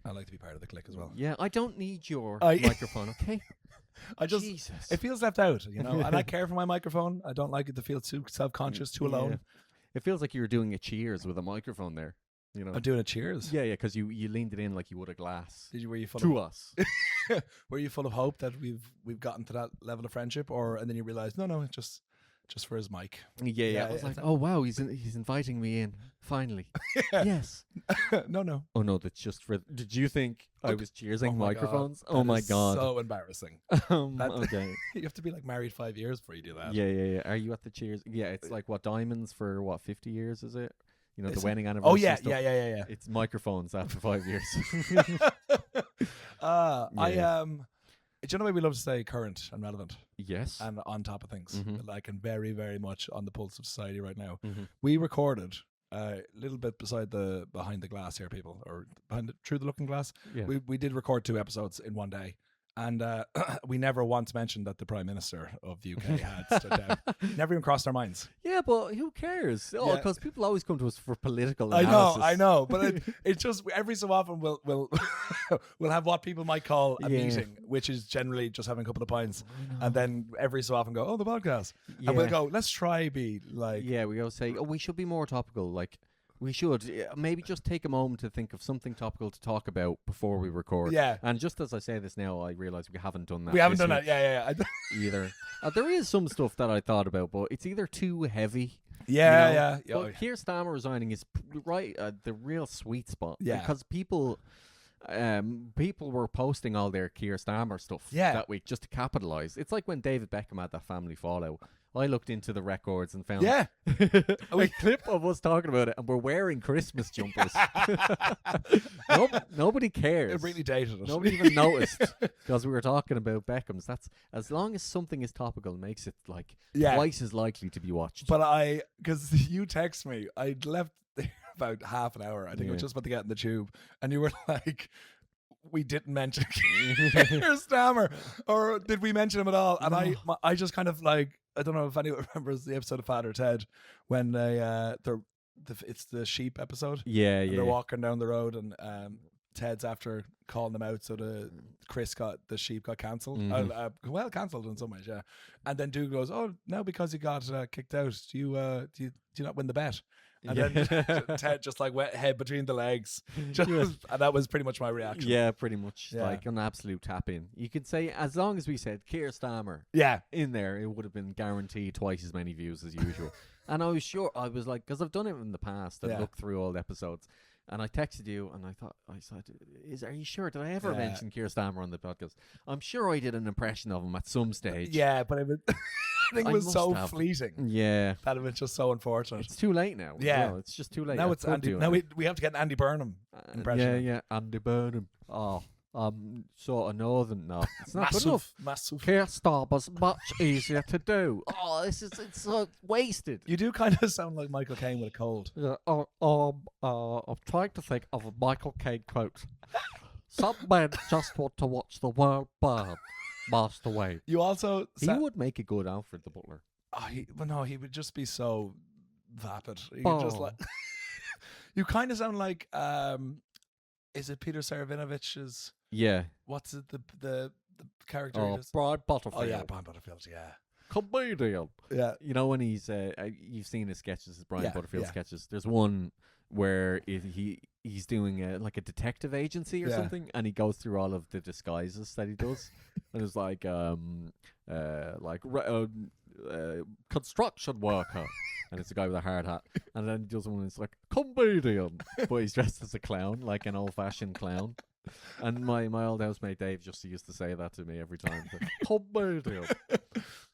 I like to be part of the clique as well. Yeah, I don't need your microphone, okay? Jesus. It feels left out, you know. And I care for my microphone. I don't like it to feel too self-conscious, too alone. It feels like you were doing a cheers with a microphone there. You know, I'm doing a cheers. Yeah, because you leaned it in like you would a glass. Were you full to of us? Were you full of hope that we've gotten to that level of friendship, and then you realized no, it's just for his mic? Yeah. I was like, oh wow, he's inviting me in finally. Yes. No. Oh no, that's just for. Did you think I was cheersing microphones? Oh my god, so embarrassing. Okay. You have to be like married 5 years before you do that. Yeah. Are you at the cheers? Yeah, it's like what diamonds for 50 years is it? You know, the wedding anniversary. Oh yeah, stuff. yeah. It's microphones after 5 years. Do you know why we love to stay current and relevant? Yes. And on top of things. Mm-hmm. Like, and very, very much on the pulse of society right now. Mm-hmm. We recorded a little bit behind the glass here, people, or through the looking glass. Yeah. We did record 2 episodes in one day. And we never once mentioned that the Prime Minister of the UK had stood down. Never even crossed our minds. Yeah, but who cares? Oh, because people always come to us for political I analysis. know. But it's just every so often we'll we'll have what people might call a meeting, which is generally just having a couple of pints, and then every so often go, oh, the podcast, and we'll go, let's try be like, we go say, oh, we should be more topical, like. We should maybe just take a moment to think of something topical to talk about before we record. Yeah. And just as I say this now, I realise we haven't done that. We haven't done that. Yeah. Either. There is some stuff that I thought about, but it's either too heavy. Yeah. But Keir Starmer resigning is right the real sweet spot. Yeah. Because people were posting all their Keir Starmer stuff that week just to capitalise. It's like when David Beckham had that family fallout. I looked into the records and found a clip of us talking about it, and we're wearing Christmas jumpers. Nobody cares. It really dated us. Nobody even noticed because we were talking about Beckham's. That's as long as something is topical, makes it like twice as likely to be watched. But because you text me, I'd left there about half an hour. I think I was just about to get in the tube, and you were like, we didn't mention Keir Starmer, or did we mention him at all? And I just kind of like, I don't know if anyone remembers the episode of Father Ted when it's the sheep episode. Yeah. They're walking down the road, and Ted's after calling them out, so the sheep got cancelled. Well, cancelled in some ways, yeah. And then Dude goes, "Oh, now because he got kicked out, do you not win the bet?" And then Ted just like went head between the legs. And that was pretty much my reaction. Yeah, pretty much. Like an absolute tap in. You could say, as long as we said Keir Starmer in there, it would have been guaranteed twice as many views as usual. And I was sure, I was like, because I've done it in the past, I've looked through all the episodes. And I texted you, and I said, are you sure? Did I ever mention Keir Starmer on the podcast? I'm sure I did an impression of him at some stage. Yeah, but I think it was so fleeting. Yeah. That it was just so unfortunate. It's too late now. Yeah. Well, it's just too late. Now it's Andy. Now we have to get an Andy Burnham impression. Yeah, Andy Burnham. Oh, sort of northern now. It's not good enough. Massive. Keir Starmer's much easier to do. Oh, it's so wasted. You do kind of sound like Michael Caine with a cold. Yeah. I'm trying to think of a Michael Caine quote. Some men just want to watch the world burn. Master Wayne. You also he would make a good Alfred the Butler. He would just be so vapid. He could just like you kind of sound like is it Peter Serafinovic's? Yeah. What's it the character? Oh, Brian Butterfield. Oh yeah, Brian Butterfield. Yeah. Comedian. Yeah. You know when he's you've seen his sketches, his Brian Butterfield sketches. There's one where he's doing like a detective agency or something, and he goes through all of the disguises that he does, and it's like construction worker, and it's a guy with a hard hat, and then he does one that's like comedian, but he's dressed as a clown, like an old-fashioned clown. And my old housemate Dave just used to say that to me every time. Comedian.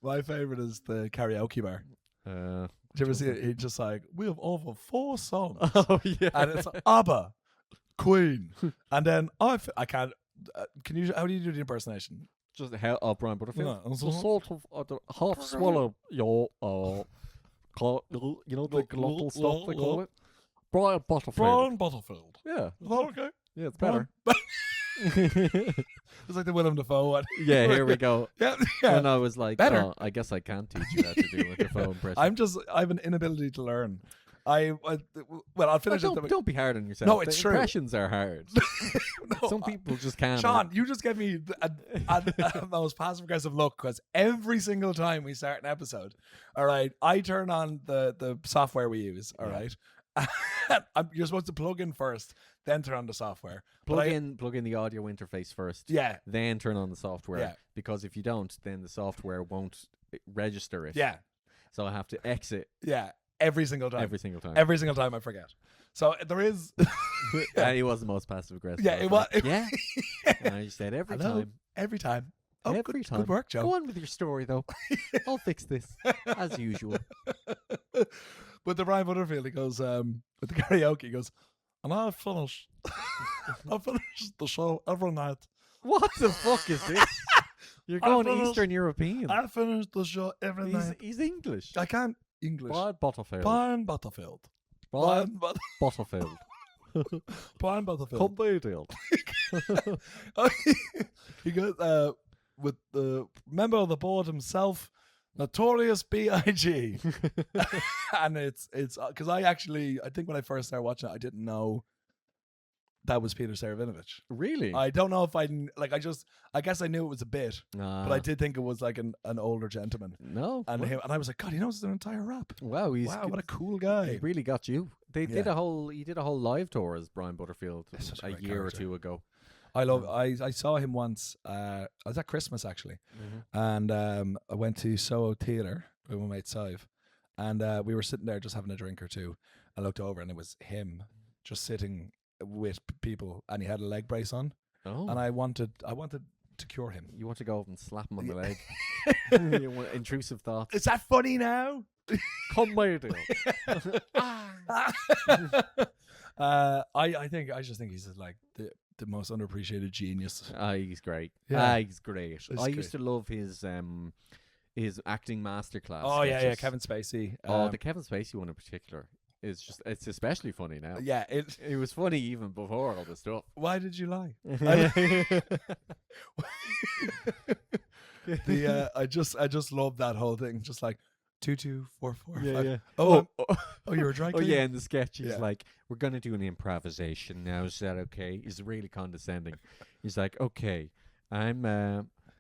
My favourite is the karaoke bar. Did you ever see it? He's just like, we have over 4 songs. Oh, yeah. And it's ABBA, Queen. And then I can't, how do you do the impersonation? Just how Brian Butterfield. Yeah. So sort of half swallow your, you know, the glottal stuff they call it? Brian Butterfield. Brian Butterfield. Yeah. Is that okay? Yeah, it's better. It's like the Willem Dafoe one. Yeah, here we go. Yeah. And I was like, better. Oh, I guess I can't teach you how to do a Dafoe impression. I have an inability to learn. Well, I'll finish it. Don't be hard on yourself. No, it's true. Impressions are hard. No, Some people just can't. Sean, you just gave me a most passive aggressive look because every single time we start an episode, all right, I turn on the software we use, all right. You're supposed to plug in first, then turn on the software. Plug in the audio interface first. Yeah. Then turn on the software. Yeah. Because if you don't, then the software won't register it. Yeah. So I have to exit. Yeah. Every single time. Every single time. Every single time I forget. So there is. And he was the most passive aggressive. Yeah, it was. Yeah. And I said every time. Every time. Oh, every time. Good work, Joe. Go on with your story, though. I'll fix this as usual. With the Brian Butterfield, he goes, with the karaoke, he goes, and I finish the show every night. What the fuck is this? You're going Eastern European. I finish the show every night. He's English. I can't English. Brian Butterfield. Brian Butterfield. Butterfield. Brian Butterfield. Come Bayfield. He goes, with the member of the board himself, Notorious B.I.G. And it's because I think when I first started watching it, I didn't know that was Peter Serafinovich. Really? I don't know if I guess I knew it was a bit, but I did think it was like an older gentleman. No. And him, and I was like, God, he knows an entire rap. Wow, wow, what a cool guy. He really got you. He did a whole live tour as Brian Butterfield a year or two ago. I saw him once. I was at Christmas actually, and I went to Soho Theatre with my mate Sive, and we were sitting there just having a drink or two. I looked over and it was him just sitting with people, and he had a leg brace on. Oh, and I wanted to cure him. You want to go over and slap him on the leg? You want intrusive thoughts. Is that funny now? Come my deal. I just think he's like the most underappreciated genius. He's great. Yeah. He's great. I used to love his acting masterclass. Oh sketches. yeah, Kevin Spacey. The Kevin Spacey one in particular is it's especially funny now. Yeah, it was funny even before all the stuff. Why did you lie? I just love that whole thing. Just like 2, 2, 4, 4, 5. Yeah. Oh, you're a dry Oh cleaner? yeah, in the sketch he's like, we're gonna do an improvisation now. Is that okay? He's really condescending. He's like, okay, I'm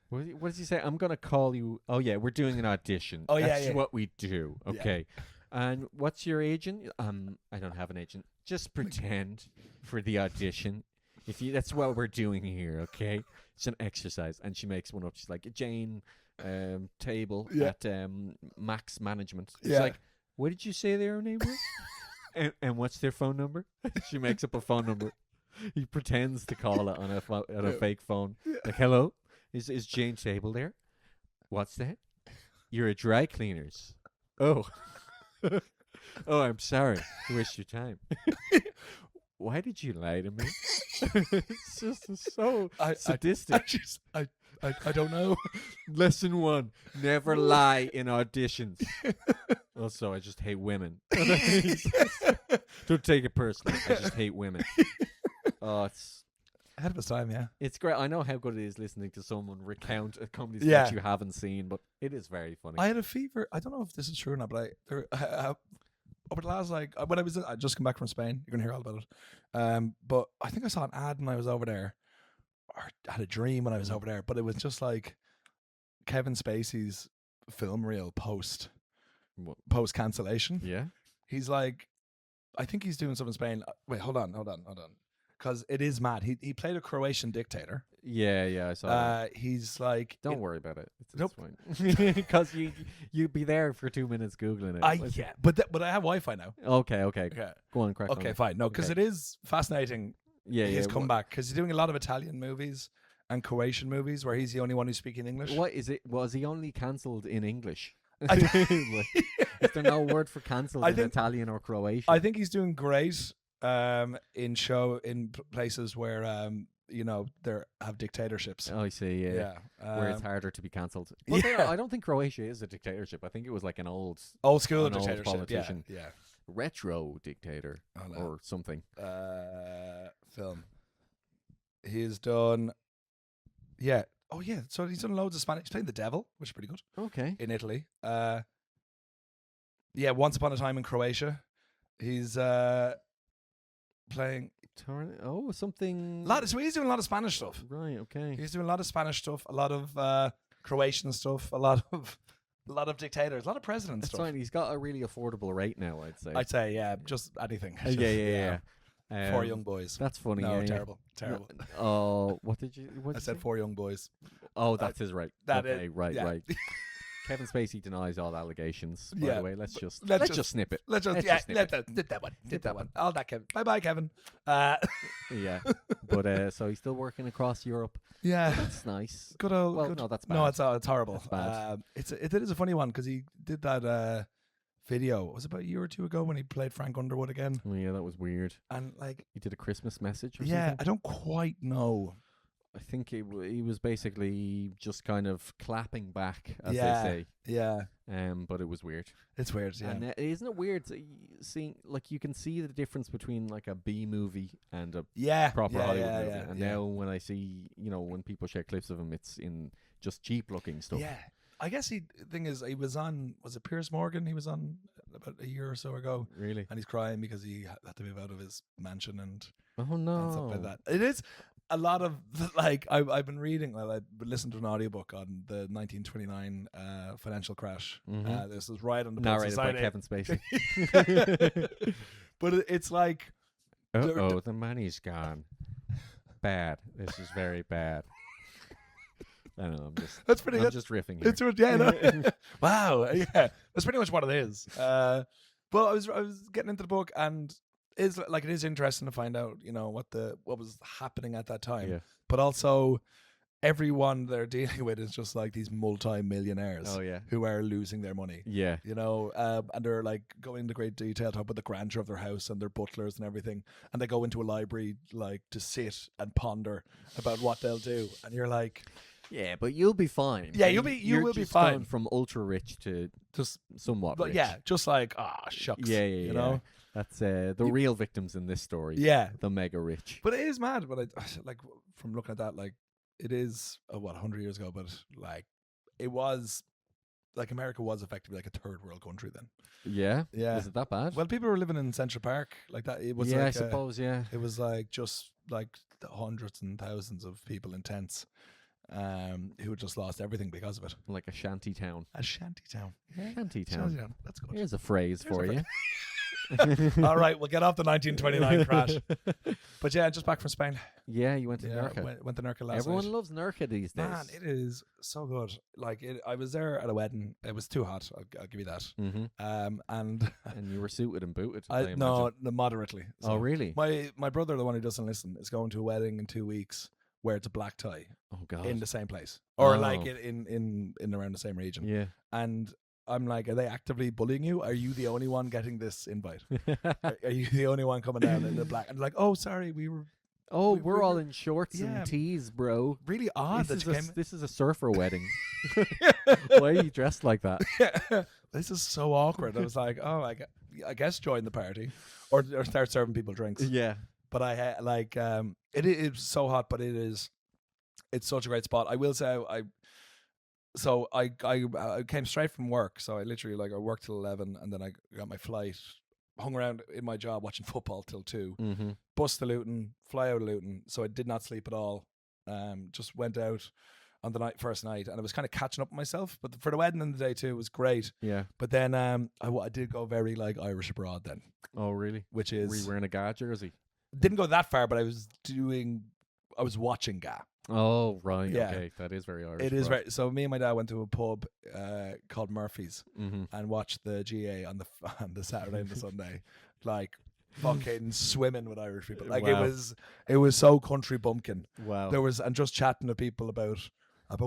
what does he say? I'm gonna call you. Oh yeah, we're doing an audition. Oh, yeah, that's yeah. what we do. Okay, and what's your agent? I don't have an agent. Just pretend for the audition. That's what we're doing here. Okay, it's an exercise. And she makes one up. She's like, Jane. Table at Max Management. It's like, what did you say their name was? and what's their phone number? She makes up a phone number. He pretends to call it on a fake phone. Like, hello, is Jane Table there? What's that? You're a dry cleaners. Oh, oh, I'm sorry to waste your time. Why did you lie to me? It's just so sadistic. I don't know. Lesson 1: never lie in auditions. Also, I just hate women. Don't take it personally. I just hate women. Oh, it's ahead of its time. Yeah, it's great. I know how good it is listening to someone recount a comedy sketch you haven't seen, but it is very funny. I had a fever. I don't know if this is true or not, but over the last when I just come back from Spain. You're gonna hear all about it. But I think I saw an ad when I was over there. Or had a dream when I was over there, but it was just like Kevin Spacey's film reel post cancellation. Yeah, he's like, I think he's doing something in Spain. Wait, hold on, because it is mad. He played a Croatian dictator. Yeah, I saw that. He's like, don't worry about it. Nope. It's fine. Because you'd be there for 2 minutes googling it. But I have Wi-Fi now. Okay. Go on, crack on. Okay, fine. No, because it is fascinating. His comeback, because he's doing a lot of Italian movies and Croatian movies where he's the only one who's speaking English. What is it? Was he only cancelled in English? Is there no word for cancelled in Italian or Croatian? I think he's doing great in places where there have dictatorships. Oh, I see. Yeah. Where it's harder to be cancelled. I don't think Croatia is a dictatorship. I think it was like an old school dictatorship. Politician. Yeah. Retro dictator or something. Film. He's done. Yeah. Oh yeah. So he's done loads of Spanish. He's playing the devil, which is pretty good. Okay. In Italy. Yeah. Once Upon a Time in Croatia. He's playing something. So he's doing a lot of Spanish stuff. Right. Okay. He's doing a lot of Spanish stuff, a lot of Croatian stuff, a lot of dictators, a lot of president stuff. Fine. He's got a really affordable rate now, I'd say. Yeah, just anything. Yeah. 4 young boys. That's funny. No, yeah, terrible. Oh, what did I said 4 young boys. Oh, that's his right. That okay, is, right, yeah. right. Kevin Spacey denies all allegations. By Yeah. the way, let's just snip it. Let's just snip it. did that one. All that, Kevin. Bye, Kevin. Yeah, but so he's still working across Europe. Yeah, That's nice. good old. Well, good. no, that's bad. No, it's horrible. That's bad. It is a funny one because he did that video. It was about a year or two ago when he played Frank Underwood again, Oh, yeah, that was weird. and like, He did a Christmas message or yeah, something. I don't quite know. I think he was basically just kind of clapping back, as Yeah. they say. Yeah, But it was weird. it's weird. Yeah, And isn't it weird seeing, like, you can see the difference between like a B movie and a yeah, proper yeah, Hollywood yeah, movie. yeah, And yeah. now when I see, when people share clips of him, it's in just cheap looking stuff. Yeah, I guess thing is, he was on. Was it Piers Morgan? He was on about a year or so ago, Really? and he's crying because he had to move out of his mansion and Oh and stuff like no. that. It is a lot of like I've been reading. I've been listening to an audiobook on the 1929 financial crash. Mhm. This is right on the Narrated by Society. Kevin Spacey. But it's like Uh-oh, the money's gone. Bad. This is very bad. I know, that's pretty. I'm just riffing here. It's yeah. No. Wow. Yeah, that's pretty much what it is. But I was getting into the book, and it is interesting to find out what was happening at that time. Yeah. But also, everyone they're dealing with is just like these multi-millionaires Oh, yeah. who are losing their money. Yeah. And they're like going into great detail, talk about the grandeur of their house and their butlers and everything. And they go into a library like to sit and ponder about what they'll do. And you're like, Yeah, but you'll be fine. Yeah, you You're will be just fine. gone from ultra rich to just, somewhat but rich. yeah, just like, shucks. Yeah. You know? That's the real victims in this story. Yeah. The mega rich. But it is mad. But like from looking at that, like it is 100 years ago, but like it was like America was effectively like a third world country then. Yeah. Yeah. Is it that bad? Well, people were living in Central Park like that. It was yeah, like I suppose. Yeah. it was like just like the hundreds and thousands of people in tents, who had just lost everything because of it. Like a shanty town. A shanty town. Shanty town. Shanty town. That's good. Here's a phrase for you. All right, we'll get off the 1929 crash. But yeah, just back from Spain. Yeah, you went to Yeah, Nerca. went to Nerca last Everyone night. loves Nerca these days. Man, it is so good. Like I was there at a wedding. It was too hot. I'll give you that. Mm-hmm. And And you were suited and booted. no, moderately. Oh, really? My brother, the one who doesn't listen, is going to a wedding in 2 weeks where it's a black tie Oh, God. in the same place, or Oh. like in around the same region. Yeah. And I'm like, are they actively bullying you? Are you the only one getting this invite? Are you the only one coming down in the black? And they're like, oh, sorry, Oh, we we're all in shorts yeah. and tees, bro. really odd that you came. This is a surfer wedding. Why are you dressed like that? This is so awkward. I was like, oh, I guess join the party, or start serving people drinks. Yeah. But I like it is so hot, but it's such a great spot. I will say I came straight from work, so I literally I worked till 11, and then I got my flight, hung around in my job watching football till 2, Mm-hmm. bus to Luton, fly out of Luton, so I did not sleep at all. Just went out on the first night, and I was kind of catching up with myself. But for the wedding in the day too, it was great. Yeah. But then I did go very Irish abroad then, Oh, really? which Were is you wearing a GA jersey? didn't go that far, but I was watching GA. Oh, right. Yeah. Okay. That is very Irish. It is right. very. So me and my dad went to a pub called Murphy's Mm-hmm. and watched the GA on the Saturday and the Sunday, like fucking swimming with Irish people. Like Wow. it was so country bumpkin. Wow. There was and just chatting to people about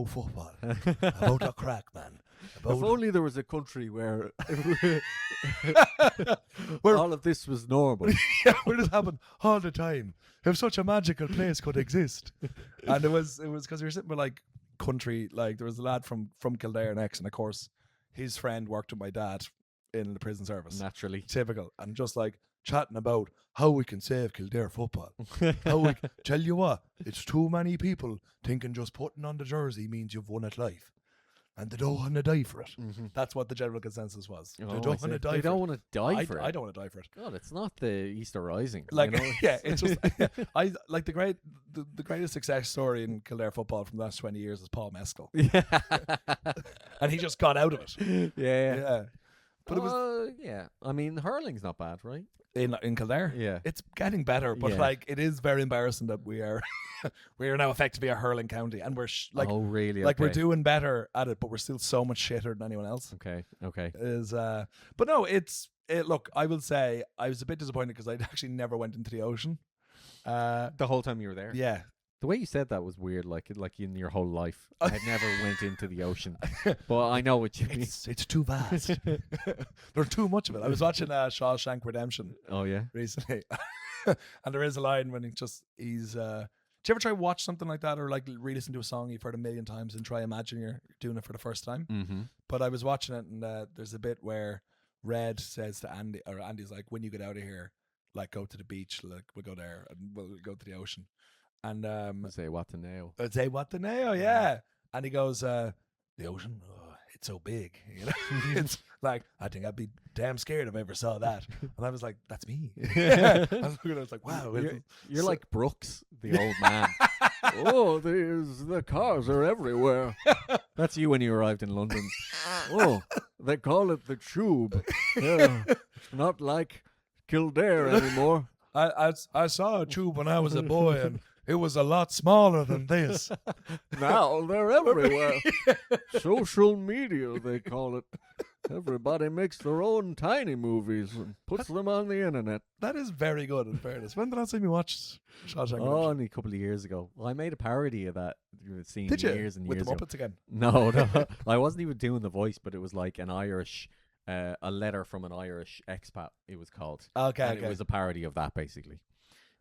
football, about the crack, man. If only there was a country where Where- all of this was normal. Yeah, where this happened all the time. If such a magical place could exist, and it was because we were sitting with country. Like there was a lad from Kildare next, and of course his friend worked with my dad in the prison service. Naturally. Typical, and just chatting about how we can save Kildare football. Tell you what, it's too many people thinking just putting on the jersey means you've won at life. and they don't want to die for it. That's what the general consensus was. They don't want to die. They for don't it. want to die for it. I don't want to die for it. God, it's not the Easter Rising. Like, you know? yeah, it's just I like the greatest success story in Kildare football from the last 20 years is Paul Mescal. Yeah, And he just got out of it. yeah. But it was yeah. I mean, hurling's not bad, right? in Kildare. Yeah, It's getting better, but Yeah. like it is very embarrassing that we are now effectively a hurling county, and we're oh really? like we're Okay. doing better at it, but we're still so much shitter than anyone else. Okay. But no, look, I will say I was a bit disappointed because I actually never went into the ocean. The whole time you were there. Yeah. The way you said that was weird. Like in your whole life, I had never went into the ocean, but I know what you mean. It's too vast. There's too much of it. I was watching Shawshank Redemption Oh yeah. recently, and there is a line when he's. Do you ever try to watch something like that, or like re-listen to a song you've heard a million times and try imagine you're doing it for the first time? Mm-hmm. But I was watching it, and there's a bit where Red says to Andy, or Andy's like, "When you get out of here, like go to the beach, like we'll go there and we'll go to the ocean." And Say what to know. I'd say what the nail, yeah. And he goes, the ocean, it's so big, you know. It's like I think I'd be damn scared if I ever saw that. And I was like, that's me. I was looking, I was like, wow, You're like Brooks, the old man. Oh, the cars are everywhere. That's you when you arrived in London. Oh, they call it the tube. Yeah, not like Kildare anymore. I saw a tube when I was a boy, and it was a lot smaller than this. Now they're everywhere. Social media, they call it. Everybody makes their own tiny movies and puts them on the internet. That is very good, in fairness. When did I see me watch Shawshank? Oh, only a couple of years ago. Well, I made a parody of that. You've seen Did you? years and With years the ago. Muppets again? No. I wasn't even doing the voice, but it was like an Irish, a letter from an Irish expat. It was called. Okay, And it was a parody of that, basically.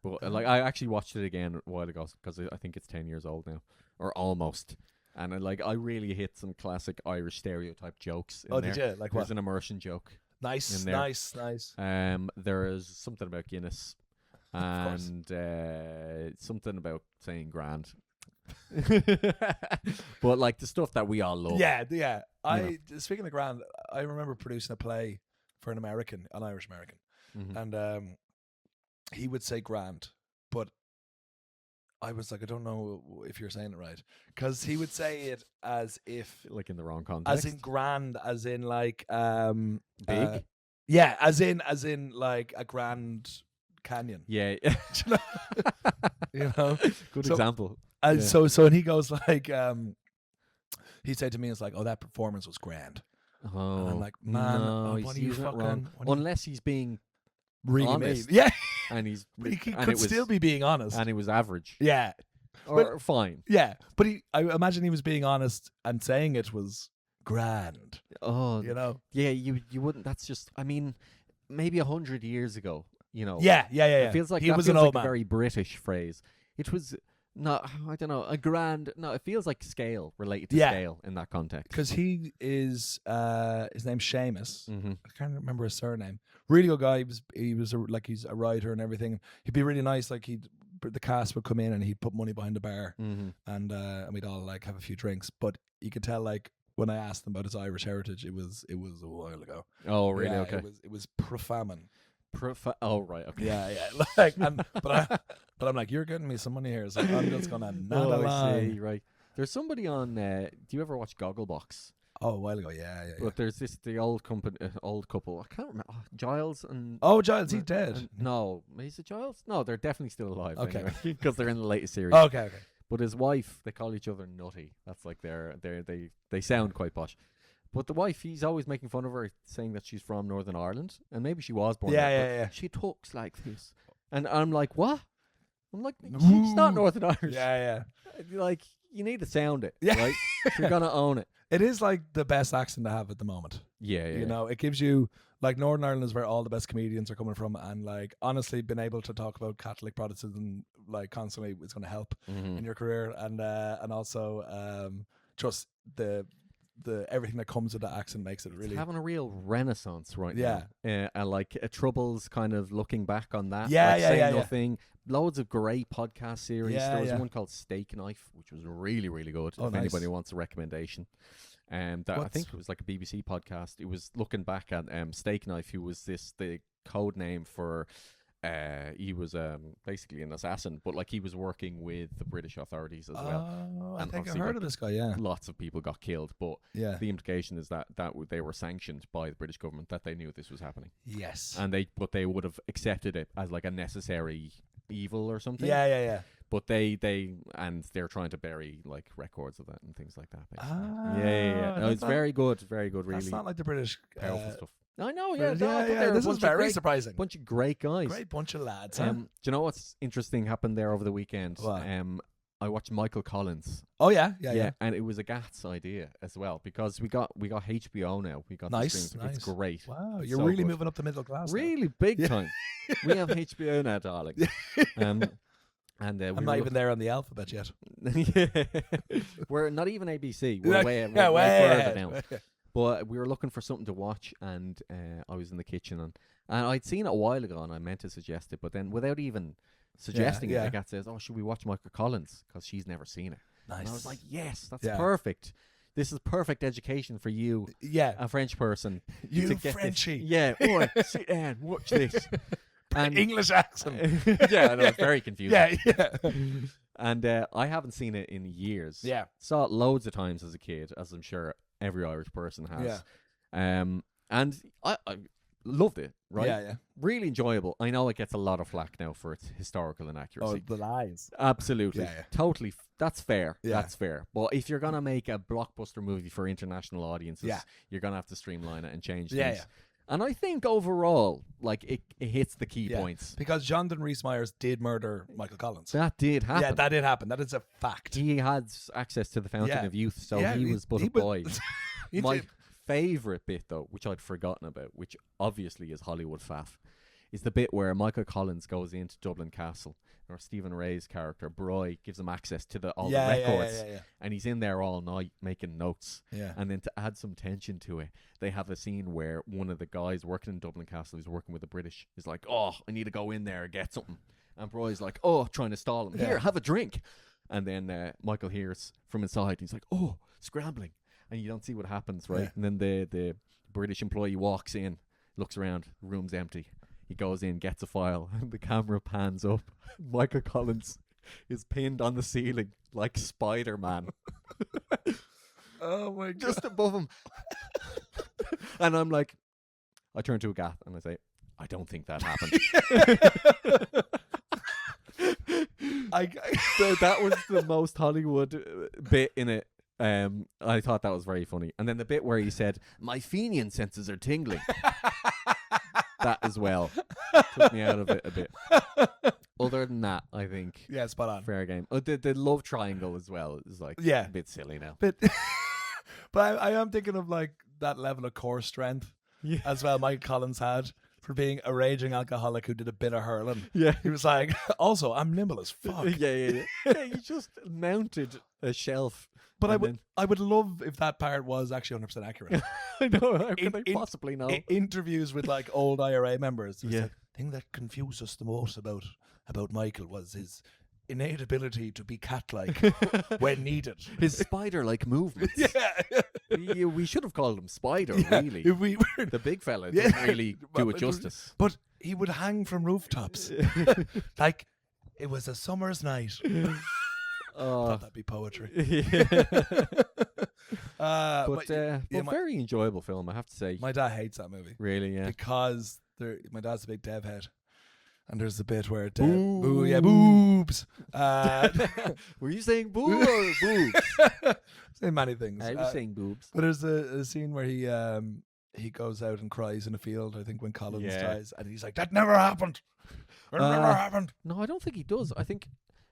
But like, I actually watched it again a while ago because I think it's 10 years old now, or almost. And I really hit some classic Irish stereotype jokes in there. Did you? Like There's what? an immersion joke. Nice, in there. nice. There is something about Guinness, course. and something about saying grand. But like the stuff that we all love. Yeah. Speaking of grand, I remember producing a play for an Irish American, Mhm. and he would say grand, but I was like, I don't know if you're saying it right, because he would say it as if, Like in the wrong context. as in grand, as in like Big. yeah, as in like a Grand Canyon. Yeah. You know, Good So- example. and Yeah. so and he goes like, he said to me, it's like, oh, that performance was grand. Oh, And I'm like, man, no, what he's are you using it fucking? wrong. what are you Unless he's being really honest. mean? Yeah, and he's but he and could it was, still be being honest. and it was average Yeah, or fine. yeah, but I imagine he was being honest and saying it was grand. Oh, You know? yeah. You wouldn't. That's just. I mean, maybe 100 years ago. You know. Yeah. It feels like he that was feels an old like man. a very British phrase. It was not. I don't know. A grand. No, it feels like scale related to Yeah. scale in that context. Because he is, his name's Seamus. Mm-hmm. I can't remember his surname. Really good guy. He's a writer and everything. He'd be really nice. Like the cast would come in and he'd put money behind the bar, Mm-hmm. and we'd all like have a few drinks. But you could tell, like, when I asked him about his Irish heritage, it was a while ago. Oh, really? Yeah, Okay. It was pro-famine. Oh, right. Okay. Yeah. Like, but I'm like, you're getting me some money here, so I'm just gonna nod I along. see. Right. There's somebody on. Do you ever watch Gogglebox? Oh, a while ago, yeah. But there's the old couple. I can't remember. Giles and. Oh, Giles, he's dead. No, is it Giles? No, they're definitely still alive. Okay. Because they're in the latest series. Okay. But his wife, they call each other Nutty. That's like they sound quite posh. But the wife, he's always making fun of her, saying that she's from Northern Ireland, and maybe she was born there. Yeah. She talks like this, and I'm like, what? I'm like, she's not Northern Irish. Yeah. Like, you need to sound it. Yeah. Right? If you're gonna own it. It is like the best accent to have at the moment. Yeah. You know, it gives you, like, Northern Ireland is where all the best comedians are coming from, and like, honestly, being able to talk about Catholic Protestantism like constantly is going to help Mm-hmm. in your career, and also just the everything that comes with the accent makes it really. It's having a real renaissance right Yeah. now. And like Troubles kind of looking back on that. Yeah, like yeah, Say yeah, yeah. Nothing. Loads of great podcast series. Yeah, There was yeah. one called Steak Knife, which was really, really good. Oh, if nice. anybody wants a recommendation. I think it was like a BBC podcast. It was looking back at Steak Knife, who was the code name for. He was basically an assassin, but like he was working with the British authorities as well. Oh, I think I heard of this guy. Yeah, lots of people got killed, but the implication is that they were sanctioned by the British government, that they knew this was happening. Yes, and they would have accepted it as like a necessary evil or something. Yeah. But they're trying to bury like records of that and things like that. Yeah. No, it's very good, really. That's not like the British powerful stuff. I know, This is very surprising. Bunch of great guys. Great bunch of lads. Do you know what's interesting happened there over the weekend? What? I watched Michael Collins. Oh yeah, and it was a Gat's idea as well, because we got HBO now. We got nice. It's great. Wow, you're really moving up the middle class. Really big time. We have HBO now, darling. And I'm not even there on the alphabet yet. We're not even ABC. We're way further down. But we were looking for something to watch, and I was in the kitchen, and I'd seen it a while ago, and I meant to suggest it, but then without even suggesting it, the cat says, "Oh, should we watch Michael Collins?" Because she's never seen it. Nice. And I was like, "Yes, that's perfect. This is perfect education for you, a French person. You Frenchie. Sit down, watch this." And English accent. I know, it's very confusing. Yeah. And I haven't seen it in years. Yeah. Saw it loads of times as a kid, as I'm sure every Irish person has. And I loved it, right? Yeah. Really enjoyable. I know it gets a lot of flack now for its historical inaccuracy. Oh, the lies. Absolutely. Yeah. Totally. That's fair. Yeah. That's fair. But if you're going to make a blockbuster movie for international audiences, you're going to have to streamline it and change things. Yeah. And I think overall, like, it hits the key points. Because Jonathan Rhys-Meyers did murder Michael Collins. That did happen. Yeah, that did happen. That is a fact. He had access to the Fountain of Youth, so he was but a boy. My favourite bit, though, which I'd forgotten about, which obviously is Hollywood faff, is the bit where Michael Collins goes into Dublin Castle, or Stephen Ray's character, Broy, gives him access to all the records. And he's in there all night making notes. Yeah. And then to add some tension to it, they have a scene where one of the guys working in Dublin Castle, who's working with the British, is like, "Oh, I need to go in there and get something." And Broy's like, "Oh," trying to stall him. "Here, have a drink." And then Michael hears from inside, he's like, "Oh," scrambling. And you don't see what happens, right? And then the British employee walks in, looks around, the room's empty. He goes in, gets a file, and the camera pans up. Michael Collins is pinned on the ceiling like Spider-Man. Oh my God. Just above him. And I'm like, I turn to a Gath and I say, "I don't think that happened." That was the most Hollywood bit in it. I thought that was very funny. And then the bit where he said, "My Fenian senses are tingling." That as well took me out of it a bit. Other than that, I think spot on. Fair game. The love triangle as well is like a bit silly now. But I am thinking of like that level of core strength as well Michael Collins had for being a raging alcoholic who did a bit of hurling. Yeah. He was like, "Also, I'm nimble as fuck." Yeah. He just mounted a shelf. But I would love if that part was actually 100% accurate. I know. How can they possibly know? Interviews with like old IRA members. The thing that confused us the most about Michael was his innate ability to be cat-like when needed. His spider-like movements. We should have called him Spider, really. The big fella didn't really do it justice. But he would hang from rooftops. Like it was a summer's night. I thought that'd be poetry. But very enjoyable film, I have to say. My dad hates that movie. Really, yeah. Because my dad's a big Dev head. And there's the bit where boobs. Were you saying boo or boobs? Saying many things. I was saying boobs. But there's a scene where he goes out and cries in a field, I think, when Collins dies. And he's like, "That never happened. It never happened." No, I don't think he does. I think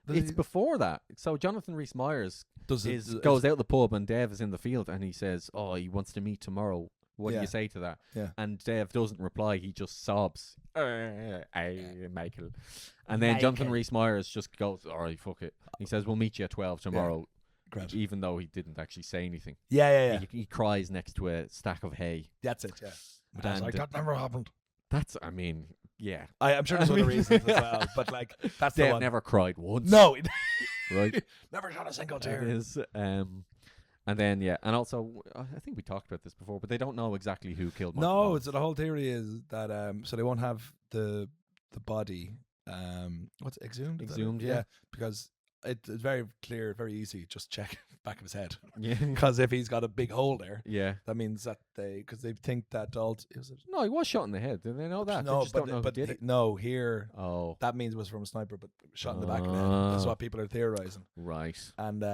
it's before that. So Jonathan Rhys-Meyers goes out the pub and Dev is in the field and he says, "Oh, he wants to meet tomorrow. What do you say to that?" Yeah. And Dev doesn't reply. He just sobs. Michael. And then Jonathan Rhys-Meyers just goes, "All right, fuck it." He says, "We'll meet you at 12 tomorrow." Yeah. Even though he didn't actually say anything. Yeah. He cries next to a stack of hay. That's it, yeah. But I was like, that never happened. Yeah. I'm sure there's other reasons as well, but like, that's the one. Never cried once. No. Right? Never shot a single tear. It is. And then and also I think we talked about this before, but they don't know exactly who killed Michael No, Collins. so the whole theory is that so they won't have the body what's it, exhumed? Is that it? Exhumed, yeah. Because it's very clear, very easy. Just check back of his head. Yeah. Because if he's got a big hole there, Yeah. that means that because they think that Dalton is it. No, he was shot in the head. Did they know that? No, they just but don't know who did it. no, here Oh, that means it was from a sniper, but shot in the back of the head. That's what people are theorizing. right. And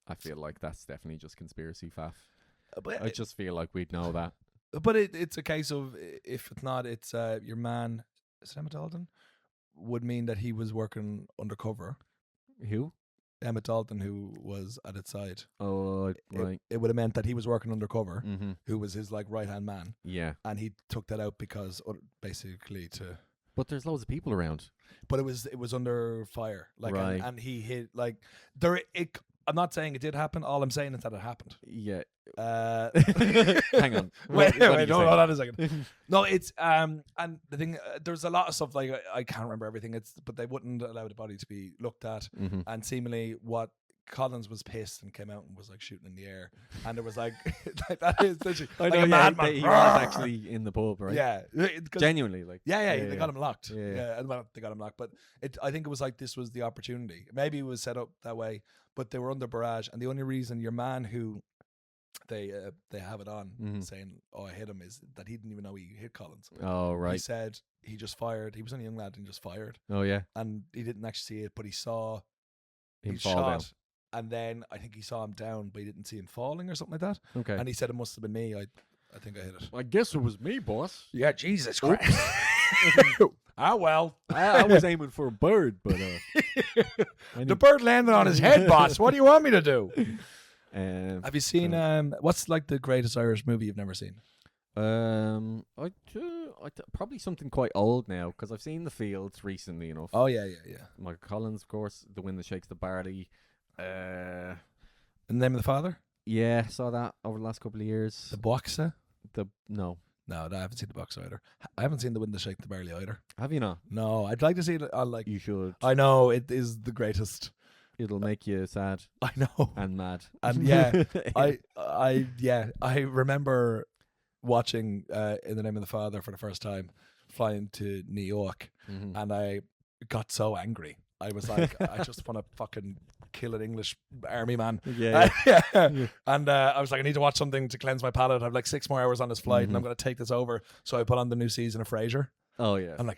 I feel like that's definitely just conspiracy faff. but I just feel like we'd know that. But it's a case of if it's not, it's your man, is it Emmett Dalton, would mean that he was working undercover. Who? Emmett Dalton, who was at its side. Oh, right. It would have meant that he was working undercover, Mm-hmm. who was his like right hand man, Yeah. and he took that out because basically to. But there's loads of people around. But it was under fire, like, Right. and he hit like there. I'm not saying it did happen. All I'm saying is that it happened. Yeah. Hang on. Wait, What did you no, say? hold on a second. No, it's and the thing, there's a lot of stuff like I can't remember everything. But they wouldn't allow the body to be looked at, Mm-hmm. and seemingly what Collins was pissed and came out and was like shooting in the air, and there was like that is literally like a madman. He was actually in the pub, right? Yeah, Genuinely, like. yeah, they got him locked. Yeah. Well, they got him locked. But I think it was like this was the opportunity. Maybe it was set up that way, but they were under barrage, and the only reason your man who they have it on saying, "Oh, I hit him," is that he didn't even know he hit Collins. Oh, right. He said he just fired. He was only a young lad and just fired, Oh, yeah. and he didn't actually see it, but he saw Him he fall shot. down. And then I think he saw him down, but he didn't see him falling or something like that. Okay. And he said it must have been me. I think I hit it. I guess it was me, boss. Yeah, Jesus Christ. Ah, well. I was aiming for a bird, but The bird landed on his head, boss. What do you want me to do? Have you seen what's like the greatest Irish movie you've never seen? Probably something quite old now because I've seen The Fields recently enough. Oh yeah. Michael Collins, of course, The Wind That Shakes the Barley. In the Name of the Father? Yeah, saw that over the last couple of years. The Boxer? No. No, I haven't seen The Boxer either. I haven't seen The Wind That Shakes the Barley either. Have you not? No, I'd like to see it. You should. I know it is the greatest. It'll make you sad I know. and mad. And yeah, I remember watching In the Name of the Father for the first time, flying to New York, Mhm. and I got so angry. I was like, I just want to fucking kill an English army man. Yeah. And I was like, I need to watch something to cleanse my palate. I have like 6 more hours on this flight, and I'm going to take this over. So I put on the new season of Frasier. Oh yeah. I'm like,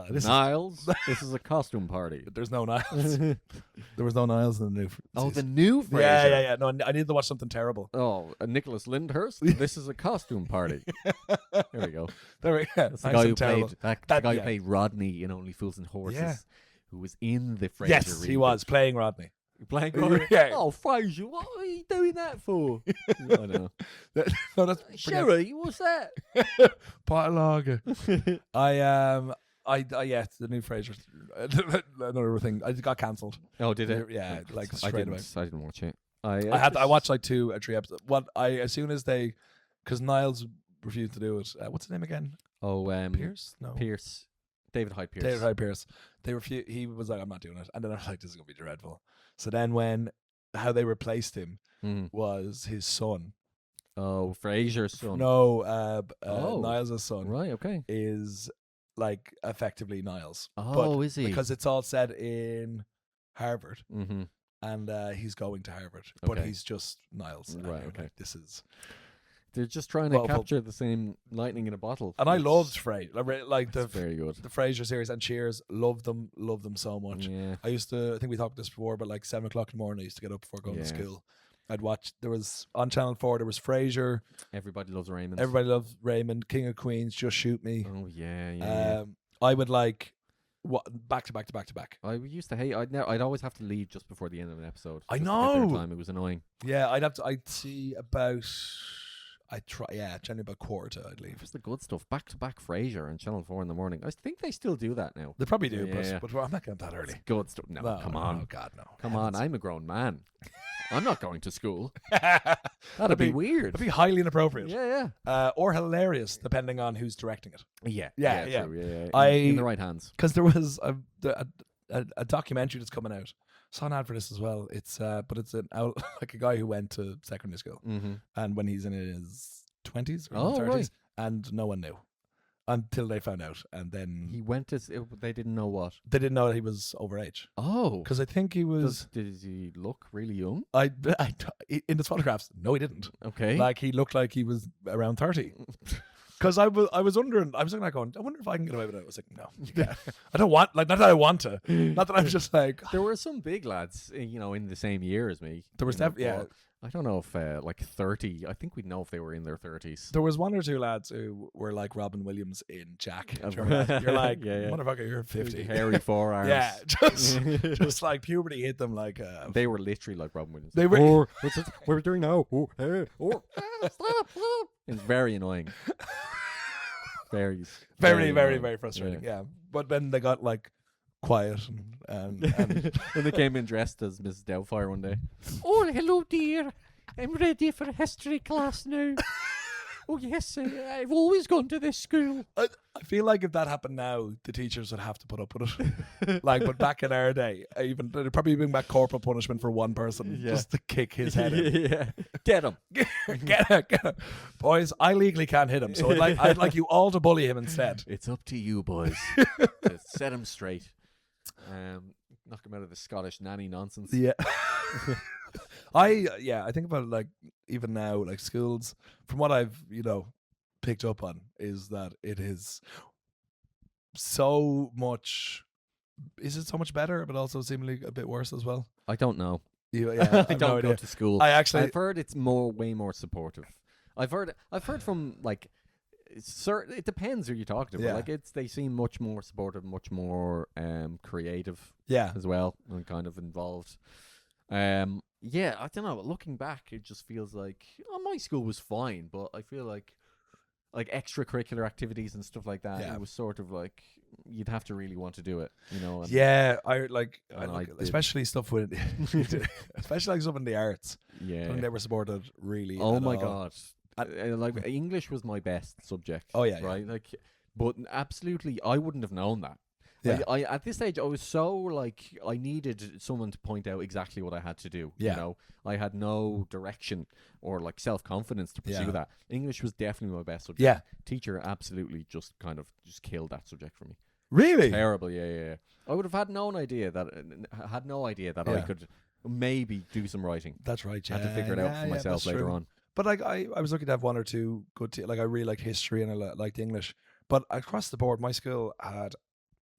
this is- Niles, this is a costume party. there's no Niles. There was no Niles in the new Oh, the season. new Frasier. Yeah. No, I need to watch something terrible. Oh, Nicholas Lyndhurst. This is a costume party. There we go. There we go. That's the guy who played the guy who played Rodney in Only Fools and Horses, Yeah. who was in the Frasier. Yes, he reboot. was playing Rodney. Playing Rodney. Yeah. Oh, Frasier, what are you doing that for? I don't know. No, that's pretty Sherry, what's that? pot of lager. Yeah, the new Frasier. Another thing, I got cancelled. Oh, did it? Yeah, like I straight away. didn't watch it. I watched like 2 or 3 episodes. As soon as because Niles refused to do it. What's his name again? Oh, Pierce? No, Pierce. David Hyde Pierce. David Hyde Pierce. They refused. He was like, I'm not doing it. And then I was like, this is gonna be dreadful. So then how they replaced him Mhm. was his son. Oh, Frasier's son. No, Oh. Niles' son Right, okay. is like effectively Niles. Oh, is he? Because it's all set in Harvard, Mm-hmm. and he's going to Harvard, but Okay. he's just Niles. And Right, I'm okay. like, this is. They're just trying to Well, capture the same lightning in a bottle. And I It's- loved Frasier, like it's very good. the Frasier series and Cheers. Loved them so much. Yeah. I used to. I think we talked this before, but like 7 o'clock in the morning, I used to get up before going to Yeah. school. I'd watch. There was on Channel 4. There was Frasier. Everybody loves Raymond. Everybody loved Raymond. King of Queens. Just Shoot Me. Oh yeah. I would like back to back to back to back. I used to hate. I'd always have to leave just before the end of an episode. I just to get there in know. time. It was annoying. Yeah, I'd see about. I'd try. Yeah, generally about 1:45. I'd It leave. was the good stuff. Back to back Frasier and Channel 4 in the morning. I think they still do that now. They probably do, Yeah. but I'm not getting that early. Good stuff. No, come on. Oh God, no. Come on. I'm a grown man. I'm not going to school. That'd That'd be weird. It'd be highly inappropriate. Yeah. Or hilarious, depending on who's directing it. Yeah. Yeah. True. Yeah. I- In the right hands. Because there was a documentary that's coming out. Saw an ad for this as well. It's but it's like a guy who went to secondary school, and when he's in his 20s or 30s, right. and no one knew until they found out, and then He went to. They didn't know what. they didn't know that he was overage. Oh, Because I think he was. Did he look really young? In his photographs, no, he didn't. Okay. Like he looked like he was around 30. Because I was wondering, I was looking like going, I wonder if I can get away with it. I was like, no, you can't. I don't want, like, not that I want to, not that I'm just like. There were some big lads, in the same year as me. There was yeah. I don't know if like 30. I think we'd know if they were in their 30s. There was one or two lads who were like Robin Williams in Jack. You're like, motherfucker, you're 50. Hairy forearms. Yeah, just like puberty hit them like. They were literally like Robin Williams. They were. What's it? What are we doing now? Stop! It's very annoying. Very, very frustrating. Yeah, but then they got like quiet and and they came in dressed as Mrs. Doubtfire one day. Oh, hello, dear. I'm ready for history class now. Oh yes, I've always gone to this school. I feel like if that happened now, the teachers would have to put up with it. Like, but back in our day, even they'd probably bring back corporal punishment for one person just to kick his head in. Yeah, get him, get him, boys. I legally can't hit him, so I'd like you all to bully him instead. It's up to you, boys, to set him straight. Knock him out of the Scottish nanny nonsense. Yeah. I think about it like even now, like schools, from what I've picked up on, is that it is so much. Is it so much better, but also seemingly a bit worse as well? I don't know. Yeah, I don't go to school. I've heard it's way more supportive. I've heard from like. It depends who you're talking to. Like they seem much more supportive, much more creative. As well, and kind of involved. I don't know. Looking back, it just feels like my school was fine, but I feel like extracurricular activities and stuff like that. It was sort of like you'd have to really want to do it, And especially stuff with, especially like stuff in the arts. Yeah, and they were supported really. Oh my god. Like English was my best subject. Oh yeah, right. Like, but absolutely, I wouldn't have known that. Yeah. I at this stage I was so like I needed someone to point out exactly what I had to do. Yeah. I had no direction or like self-confidence to pursue that. English was definitely my best subject. Yeah. Teacher absolutely just killed that subject for me. Really? Terrible. Yeah. I would have had no idea that I could maybe do some writing. That's right. Yeah. I had to figure it out for myself later on. But like I was lucky to have one or two good like I really liked history and I liked English. But across the board, my school had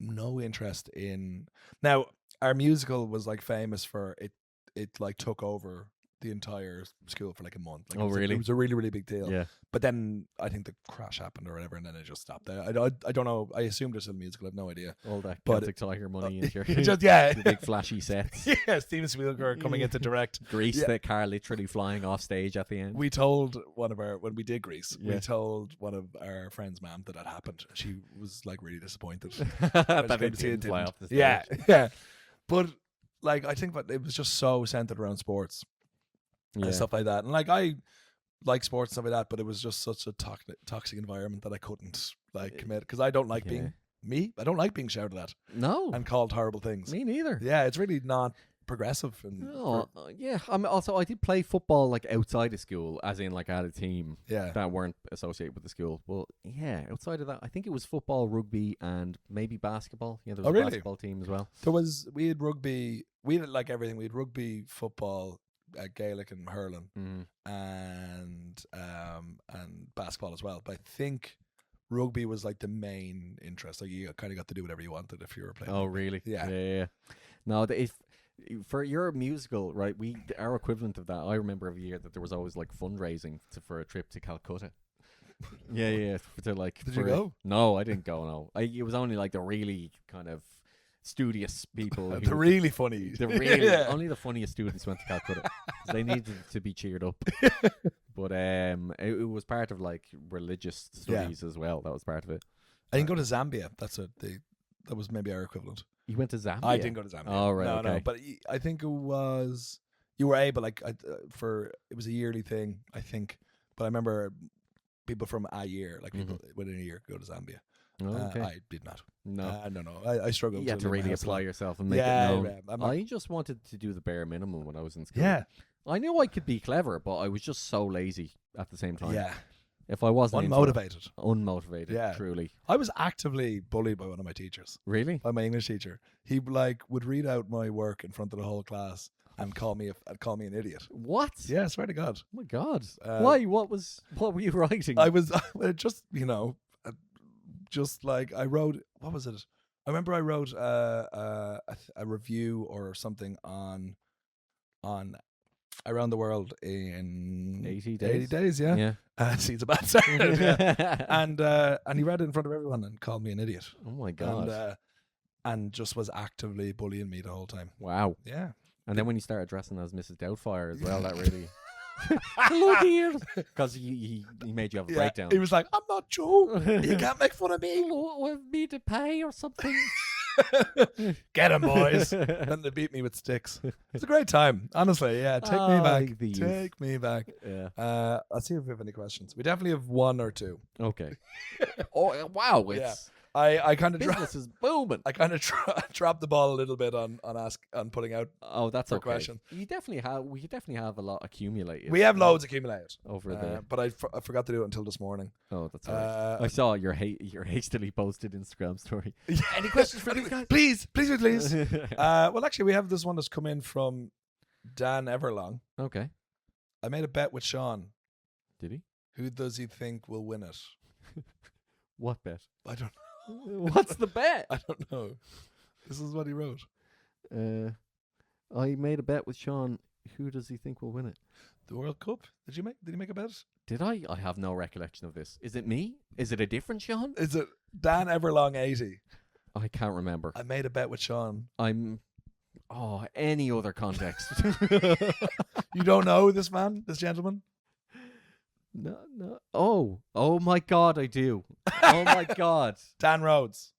no interest in. Now our musical was like famous for it like took over the entire school for like a month. Like really? It was a really, really big deal. Yeah. But then I think the crash happened or whatever, and then it just stopped. I don't know. I assumed there's a musical. I have no idea. All that Celtic Tiger money into your the big flashy sets. Yeah, Steven Spielberg coming in to direct Grease, the car literally flying off stage at the end. We told when we did Grease, we told one of our friends' mom that happened. She was like really disappointed that it didn't fly off the stage. Yeah. But like I think that it was just so centered around sports. And stuff like that, and like I like sports and stuff like that, but it was just such a toxic environment that I couldn't like commit because I don't like being me. I don't like being shouted at. No, and called horrible things. Me neither. Yeah, it's really not progressive. And I did play football like outside of school, as in like I had a team that weren't associated with the school. Well, outside of that, I think it was football, rugby, and maybe basketball. Yeah, there was a basketball team as well. We had rugby. We had like everything. We had rugby, football, Gaelic and hurling, and basketball as well. But I think rugby was like the main interest. Like you kind of got to do whatever you wanted if you were playing. Oh, really? Yeah. No, for your musical, right? Our equivalent of that. I remember every year that there was always like fundraising for a trip to Calcutta. Yeah. Did you go? No, I didn't go. No, it was only like the really kind of studious people. They're really funny. Only the funniest students went to Calcutta. They needed to be cheered up. But it was part of like religious studies as well. That was part of it. I didn't go to Zambia. That was maybe our equivalent. You went to Zambia? I didn't go to Zambia. Oh, right. No. But I think it was you were able it was a yearly thing. I think, but I remember people from a year, like people within a year, go to Zambia. Okay. I did not. No. No. I struggled. You had to leave my really house apply alone. yourself and make it known. Yeah, I just wanted to do the bare minimum when I was in school. yeah, I knew I could be clever, but I was just so lazy at the same time. yeah. If I wasn't Unmotivated. unmotivated, Yeah. truly. I was actively bullied by one of my teachers, Really? by my English teacher. He would read out my work in front of the whole class and call me an idiot. What? Yeah, I swear to God. Oh my God. Uh, Why? What were you writing? I was just just like I wrote. What was it? I remember I wrote a review or something on around the world in 80 days. 80 days, yeah. Yeah. See, it's a bad start. Yeah. And he read it in front of everyone and called me an idiot. Oh my God. And just was actively bullying me the whole time. Wow. Yeah. And then when you started dressing as Mrs. Doubtfire as well, that really... Hello, dear. Because he made you have a breakdown. He was like, I'm not Joe. You can't make fun of me. With me to pay or something. Get him, boys. Then they beat me with sticks. It's a great time. Honestly, yeah. Take me back. Take me back. Yeah. Let's see if we have any questions. We definitely have one or two. Okay. Oh, wow. It's... I kind of business is booming. I kind of dropped the ball a little bit on putting out. Oh, that's for okay. Question. We definitely have a lot accumulated. We have loads accumulated over there, but I forgot to do it until this morning. Oh, that's all right. I saw your hastily posted Instagram story. Any questions for these guys? Please. Well, actually, we have this one that's come in from Dan Everlong. Okay. I made a bet with Seán. Did he? Who does he think will win it? What bet? I don't know. What's the bet? I don't know. This is what he wrote. I made a bet with Seán. Who does he think will win it? The World Cup? Did he make a bet? Did I? I have no recollection of this. Is it me? Is it a different Seán? Is it Dan Everlong 80? I can't remember. I made a bet with Seán. Any other context. You don't know this gentleman? No. Oh my God, I do. Oh my God. Dan Rhodes.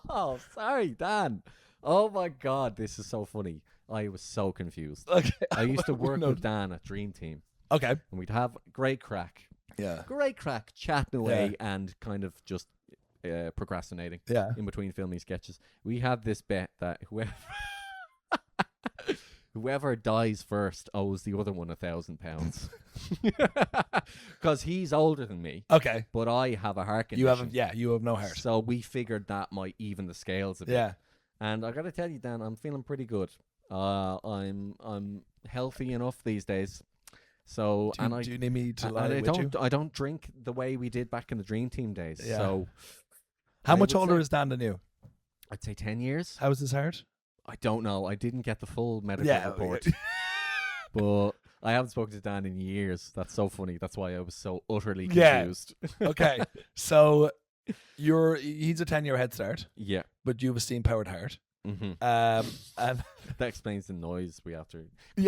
Oh, sorry, Dan. Oh my God, this is so funny. I was so confused. Okay. I used to work with Dan at Dream Team. Okay. And we'd have great crack. Yeah. Great crack, chatting away and kind of just procrastinating in between filming sketches. We had this bet that whoever dies first owes the other one £1,000. Because he's older than me. Okay. But I have a heart condition. You have no heart. So we figured that might even the scales a bit. Yeah. And I gotta tell you, Dan, I'm feeling pretty good. I'm healthy enough these days. So do you need me to lie with you? I don't drink the way we did back in the Dream Team days. Yeah. So how much older is Dan than you? I'd say 10 years. How is his heart? I don't know. I didn't get the full medical report. But I haven't spoken to Dan in years. That's so funny. That's why I was so utterly confused. Okay. So he's a 10-year head start. Yeah. But you have a steam powered heart. Mm-hmm. And that explains the noise we have to in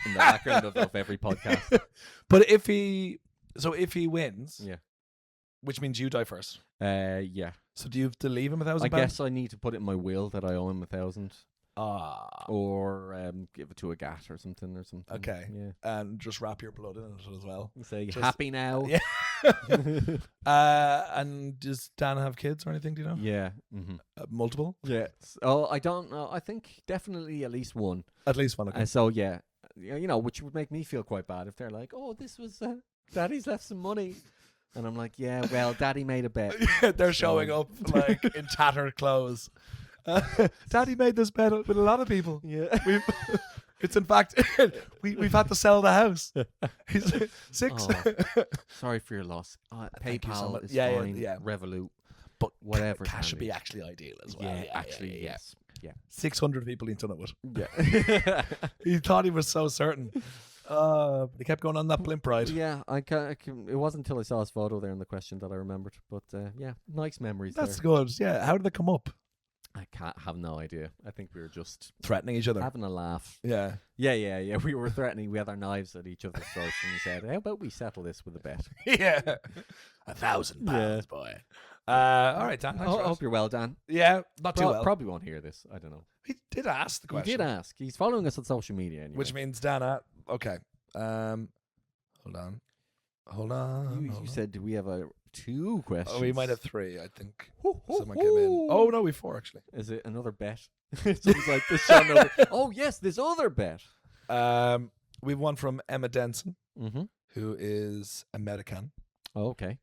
the background of every podcast. But if he wins, which means you die first. Yeah. So do you have to leave him £1,000? I guess I need to put it in my will that I owe him 1,000. Or give it to a gat or something. Okay. Yeah. And just wrap your blood in it as well. Say happy now. Yeah. And does Dan have kids or anything? Do you know? Yeah. Mm-hmm. Multiple? Yeah. Oh, I don't know. I think definitely at least one. At least one. Okay. So yeah, which would make me feel quite bad if they're like, "Oh, this was Daddy's left some money." And I'm like, yeah, well, Daddy made a bet. They're showing up like in tattered clothes. Daddy made this bet with a lot of people. Yeah. It's in fact, we've had to sell the house. He's 6. Oh, sorry for your loss. PayPal so is fine. Yeah. Revolut. But whatever. Cash should be actually ideal as well. Yeah, actually, yes. Yeah. 600 people he's done it with. Yeah. He thought he was so certain. But he kept going on that blimp ride. Yeah, it wasn't until I saw his photo there in the question that I remembered. But yeah, nice memories. That's there. good. Yeah, how did they come up? I have no idea. I think we were just threatening each other, having a laugh. Yeah. We were threatening. We had our knives at each other's throats, and he said, "How about we settle this with a bet?" Yeah, £1,000, boy. All right, Dan. I hope you're well, Dan. Yeah, not too well. Probably won't hear this. I don't know. He did ask the question. He did ask. He's following us on social media, anyway. Which means Dan. Okay. Hold on. You said, do we have a 2 questions. Oh, we might have 3, I think. Someone came in. Oh, no, we 4, actually. Is it another bet? It seems like this Seán over. Oh, yes, this other bet. We've one from Emma Denson, Mm-hmm. who is American. Oh, okay.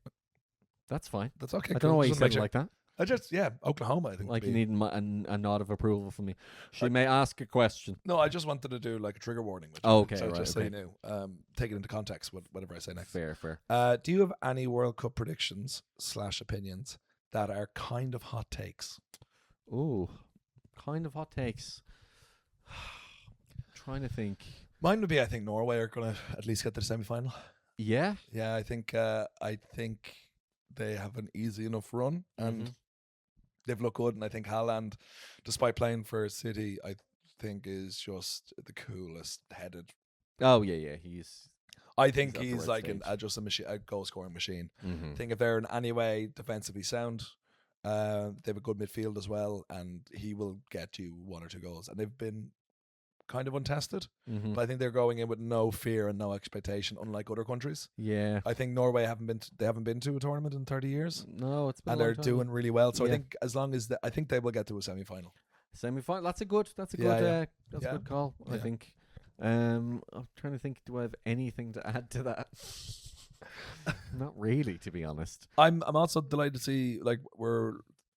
That's fine. That's okay. I don't know why you said it like that. Oklahoma, I think. Like you need a nod of approval from me. She may ask a question. No, I just wanted to do like a trigger warning. Okay, so right, just so okay. you know, take it into context, whatever I say next. Fair. Do you have any World Cup predictions / opinions that are kind of hot takes? Ooh, kind of hot takes. Trying to think. Mine would be, I think Norway are going to at least get to the semi-final. Yeah? Yeah, I think they have an easy enough run, and they've looked good. And I think Haaland, despite playing for City, I think is just the coolest headed. Oh, yeah. I think at the he's right like stage. just a machine, a goal-scoring machine. Mm-hmm. I think if they're in any way defensively sound, they have a good midfield as well, and he will get you 1 or 2 goals. And they've been kind of untested, Mm-hmm. but I think they're going in with no fear and no expectation, unlike other countries. Yeah. I think Norway haven't been to a tournament in 30 years, No, it's been and a long they're time. doing really well. So I Yeah. think as long as I think they will get to a semi-final. Semi-final. That's a good Yeah. that's a good call, I Yeah. think. I'm trying to think, do I have anything to add to that? Not really, to be honest. I'm also delighted to see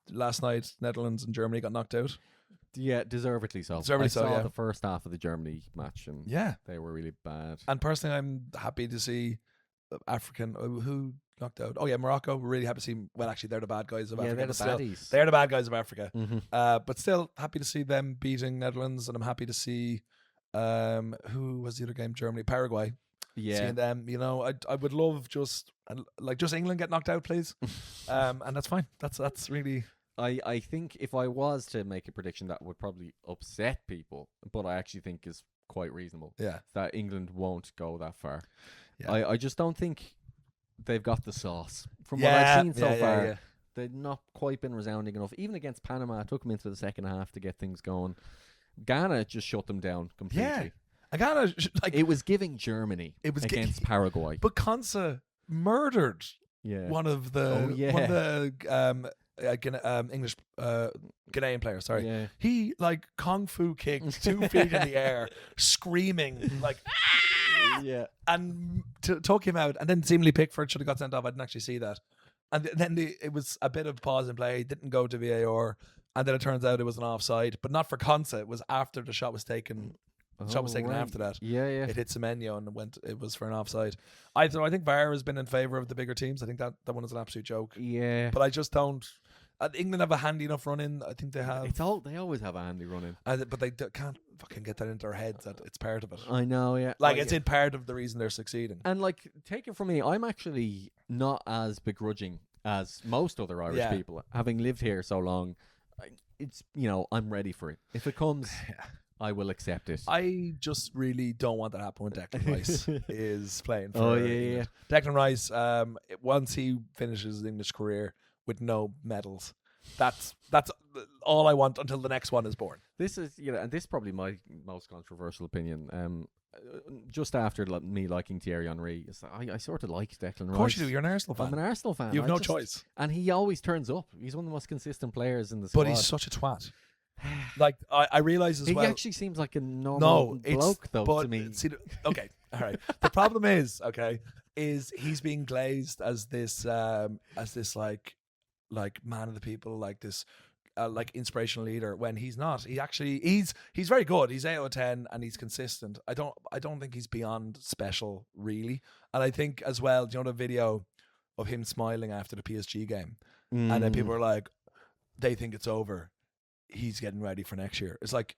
last night Netherlands and Germany got knocked out. Yeah, deservedly so. Deservedly I so, saw yeah. the first half of the Germany match, and Yeah, they were really bad. and personally, I'm happy to see African who knocked out. Oh yeah, Morocco. We're really happy to see. Well, actually, they're the bad guys of Yeah, Africa. they're the but still, baddies. they're the bad guys of Africa. Mm-hmm. But still happy to see them beating Netherlands, and I'm happy to see who was the other game? Germany, Paraguay. Yeah. Seeing them, I would love just England get knocked out, please. And that's fine. That's really. I think if I was to make a prediction that would probably upset people, but I actually think is quite reasonable, Yeah. that England won't go that far. Yeah. I just don't think they've got the sauce. From what I've seen so far, yeah. they've not quite been resounding enough. Even against Panama, it took them into the second half to get things going. Ghana just shut them down completely. Yeah. I gotta It was giving Germany against Paraguay. But Konsa murdered Yeah. one of the English Ghanaian players. Sorry, Yeah. he kung fu kicked 2 feet in the air, screaming Yeah. and took him out. And then seemingly Pickford should have got sent off. I didn't actually see that. And then it was a bit of pause in play. Didn't go to VAR, and then it turns out it was an offside, but not for Konsa. It was after the shot was taken. The shot was taken after that. Yeah. It hit Semenyo and it was for an offside. I think VAR has been in favour of the bigger teams. I think that one is an absolute joke. Yeah. But I just don't. England have a handy enough run in. I think they have. They always have a handy run in. But they can't fucking get that into their heads that it's part of it. I know, yeah. It's in part of the reason they're succeeding. And take it from me, I'm actually not as begrudging as most other Irish people. Having lived here so long, it's I'm ready for it. If it comes, I will accept it. I just really don't want that to happen when Declan Rice is playing for England. Declan Rice, once he finishes his English career with no medals, that's all I want until the next one is born. This is, and this is probably my most controversial opinion. Just after me liking Thierry Henry, I sort of like Declan Rice. Of course you do. You're an Arsenal fan. I'm an Arsenal fan. You have no choice. And he always turns up. He's one of the most consistent players in the squad. But he's such a twat. I realise as well. He actually seems like a normal bloke, though, to me. Okay, all right. The problem is he's being glazed as this man of the people, this inspirational leader, when he's not. He's very good. He's 8 out of 10 and he's consistent. I don't think he's beyond special really. And I think as well, do you know the video of him smiling after the PSG game? And then people are like, they think it's over. He's getting ready for next year. It's like,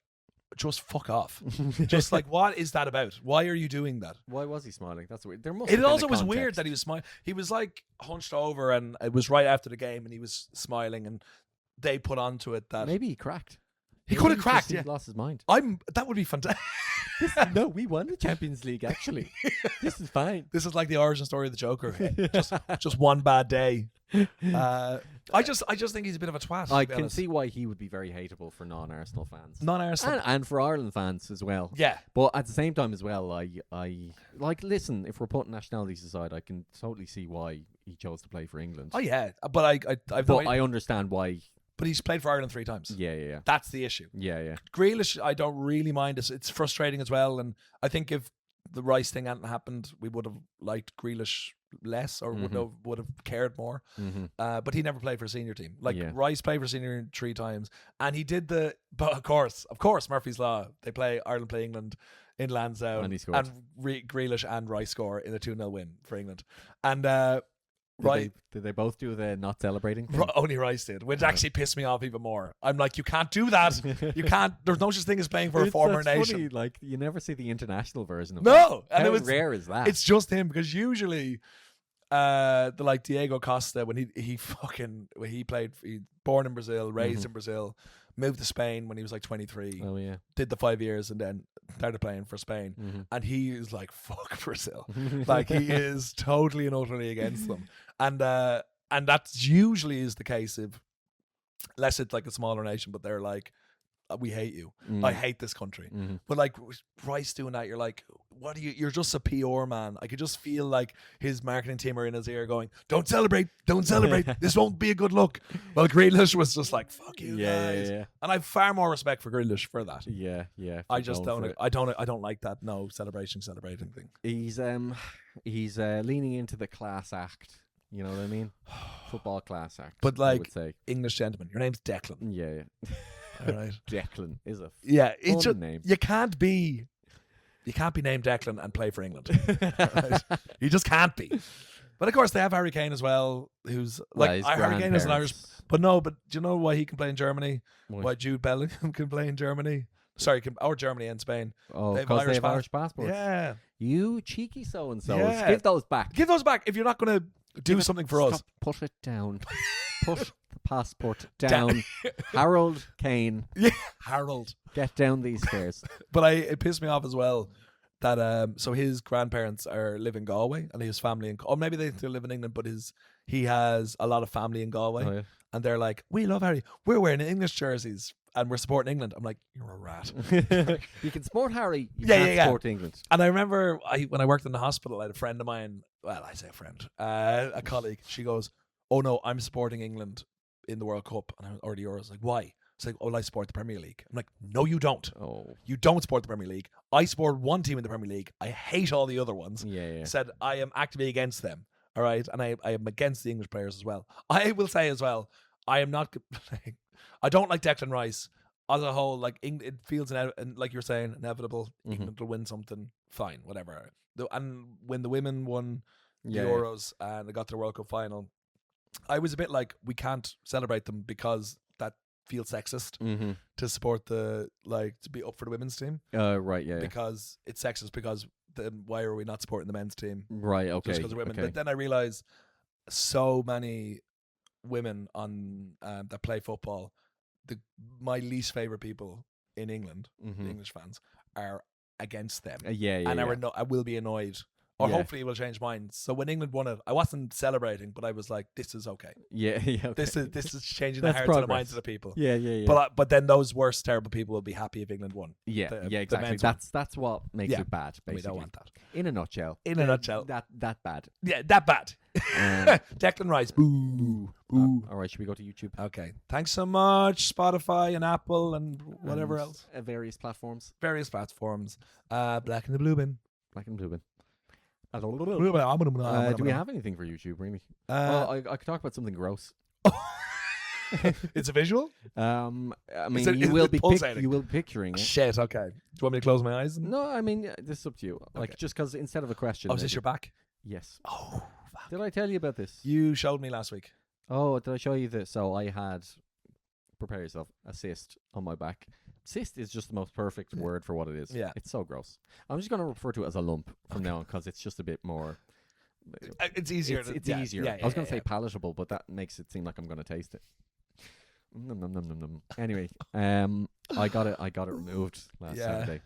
just fuck off. Just what is that about? Why are you doing that? Why was he smiling? That's weird. There must. It also was weird that he was smiling. He was hunched over, and it was right after the game, and he was smiling, and they put onto it that maybe he cracked. He could have cracked. He lost his mind. That would be fantastic. No, we won the Champions League. Actually, this is fine. This is like the origin story of the Joker. Just one bad day. I just think he's a bit of a twat. I can see why he would be very hateable for non-Arsenal fans. Non-Arsenal. And for Ireland fans as well. Yeah. But at the same time as well, I like, listen, if we're putting nationalities aside, I can totally see why he chose to play for England. Oh, yeah. But I understand why. But he's played for Ireland 3 times. Yeah. That's the issue. Yeah. Grealish, I don't really mind. It's frustrating as well. And I think if the Rice thing hadn't happened, we would have liked Grealish less or would have cared more. But he never played for a senior team. Rice played for senior 3 times. And he did but of course, Murphy's Law. Ireland play England in Lansdowne. And he scored. And Grealish and Rice score in a 2-0 win for England. And... Did they both do the not celebrating thing? Only Rice did, which actually pissed me off even more. I'm like, you can't do that. You can't. There's no such thing as playing for a former nation. Funny, like, you never see the international version of No, that. and How rare is that? It's just him, because usually, Diego Costa, when he born in Brazil, raised in Brazil, moved to Spain when he was like 23. Oh yeah, did the 5 years and then started playing for Spain. And he is like, fuck Brazil. Like, he is totally and utterly against them. And that's usually is the case unless it's like a smaller nation, but they're like, we hate you. I hate this country. But like Rice doing that, you're like, what are you? You're just a PR man. I could just feel like his marketing team are in his ear going, don't celebrate. This won't be a good look. Well, Grealish was just like, fuck you guys. Yeah. And I have far more respect for Grealish for that. Yeah. I just don't. I don't like that. No celebrating thing. He's leaning into the class act. You know what I mean? Football class act. But like, I would say. English gentleman, your name's Declan. Yeah. All right. Declan is a it's fun name. You can't be named Declan and play for England. Right? You just can't be. But of course they have Harry Kane as well, who's like, Harry Kane is an Irish. But do you know why he can play in Germany? Why Jude Bellingham can play in Germany? Sorry, or Germany and Spain. Oh, because they have Irish passports. Yeah. You cheeky so-and-sos. Yeah. Give those back. If you're not going to do something for us. Put it down. Put the passport down. Harold Kane. Yeah, Harold. Get down these stairs. But it pissed me off as well that so his grandparents live in Galway and his family or maybe they still live in England, but he has a lot of family in Galway. Oh, yeah. And they're like, we love Harry. We're wearing English jerseys and we're supporting England. I'm like, you're a rat. You can support Harry. You can't support England. And I remember when I worked in the hospital, I had a friend of mine. Well, I say a friend, a colleague. She goes, "Oh no, I'm supporting England in the World Cup," and or the Euros. Like, why? It's like, "Oh, I support the Premier League." I'm like, "No, you don't. Oh, you don't support the Premier League. I support one team in the Premier League. I hate all the other ones." Yeah. Said I am actively against them. All right, and I am against the English players as well. I will say as well, I am not. I don't like Declan Rice as a whole. Like, it feels like you're saying, inevitable. England will win something. Fine, whatever. And when the women won the Euros and they got to the World Cup final, I was a bit like, we can't celebrate them because that feels sexist to support to be up for the women's team. Right, yeah. Because it's sexist because then why are we not supporting the men's team? Right, okay. Just because of women. Okay. But then I realised so many women on that play football, my least favourite people in England, the English fans, are against them. I will be annoyed. Or hopefully it will change minds. So when England won it, I wasn't celebrating, but I was like, "This is okay. Okay. This is changing the hearts and the minds of the people." Yeah. But then those worst, terrible people will be happy if England won. Exactly. That's what makes it bad. Basically, we don't want that. In a nutshell. That bad. Yeah, that bad. Declan Rice. Boo. All right, should we go to YouTube? Okay. Thanks so much, Spotify and Apple and whatever else. Various platforms. Black and the Blue Bin. Black and Blue Bin. Do we have anything for YouTube, really? I could talk about something gross. It's a visual? I mean, you will be picturing it. Shit, okay. Do you want me to close my eyes? No, I mean, this is up to you. Like, just because instead of a question. Oh, is this your back? Yes. Oh, fuck. Did I tell you about this? You showed me last week. Oh, did I show you this? So I had, prepare yourself, a cyst on my back. Cyst is just the most perfect word for what it is. Yeah. It's so gross. I'm just going to refer to it as a lump from now on because it's just a bit more... It's easier. It's easier. I was going to say palatable, but that makes it seem like I'm going to taste it. Nom, nom, nom, nom, nom. Anyway, I got it removed last Saturday.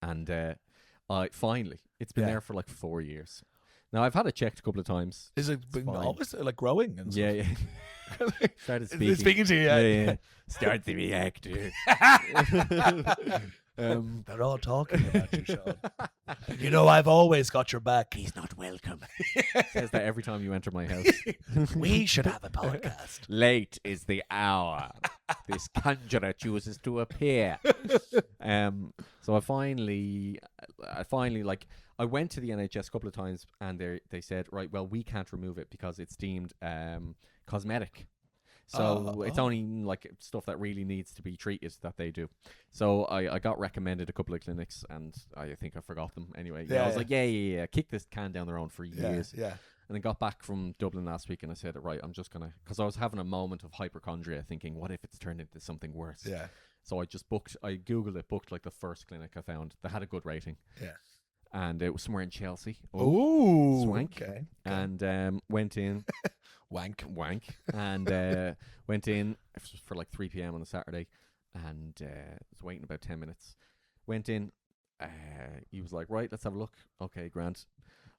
And I finally, it's been there for like 4 years. Now I've had it checked a couple of times. Is it been always like growing and stuff? Yeah. Started speaking. Speaking to you. Yeah. Start to react. They're all talking about you, Sean. You know, I've always got your back. He's not welcome. Says that every time you enter my house. We should have a podcast. Late is the hour. This conjurer chooses to appear. So I finally like I went to the NHS a couple of times and they said, right, well, we can't remove it because it's deemed cosmetic. So it's only like stuff that really needs to be treated that they do. So I got recommended a couple of clinics and I think I forgot them anyway. I was like, yeah, kick this can down the road for years. Yeah. And I got back from Dublin last week and I said, right, I'm just going to, because I was having a moment of hypochondria thinking, what if it's turned into something worse? Yeah. So I Googled it, booked like the first clinic I found that had a good rating. Yeah. And it was somewhere in Chelsea. Oh, swank. Okay. And went in. Wank. And went in for like 3 p.m. on a Saturday and was waiting about 10 minutes. Went in. He was like, right, let's have a look. Okay, Grant.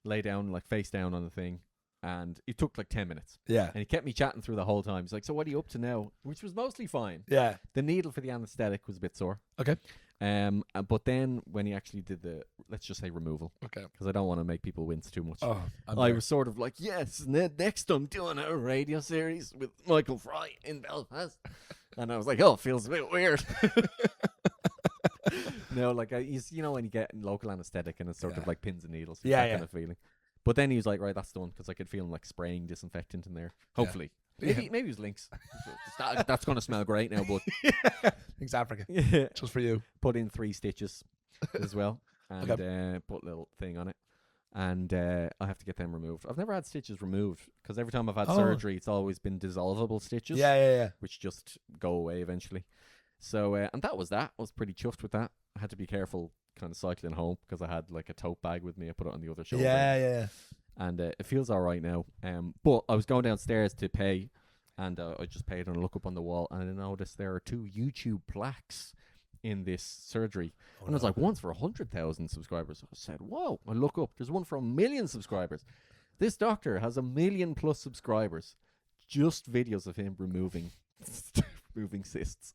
Lay down, like face down on the thing. And it took like 10 minutes. Yeah. And he kept me chatting through the whole time. He's like, so what are you up to now? Which was mostly fine. Yeah. The needle for the anesthetic was a bit sore. Okay. But then when he actually did the, let's just say removal. Okay. Because I don't want to make people wince too much. Oh, I was sort of like, yes, next I'm doing a radio series with Michael Fry in Belfast. And I was like, oh, it feels a bit weird. No, like, you know when you get local anesthetic and it's sort of like pins and needles. That kind of feeling. But then he was like, right, that's done, because I could feel him like spraying disinfectant in there. Hopefully. Maybe it was Lynx. That's going to smell great now, but... Thanks, Africa. Yeah. Just for you. Put in 3 stitches as well. And put a little thing on it. And I have to get them removed. I've never had stitches removed, because every time I've had surgery, it's always been dissolvable stitches. Yeah. Which just go away eventually. So, and that was that. I was pretty chuffed with that. I had to be careful kind of cycling home, because I had like a tote bag with me. I put it on the other shoulder. Yeah. And it feels all right now. But I was going downstairs to pay, and I just paid and I look up on the wall, and I noticed there are 2 YouTube plaques in this surgery. And I was like, one's for 100,000 subscribers. I said, whoa. I look up. There's one for 1 million subscribers. This doctor has 1 million+ subscribers. Just videos of him removing cysts.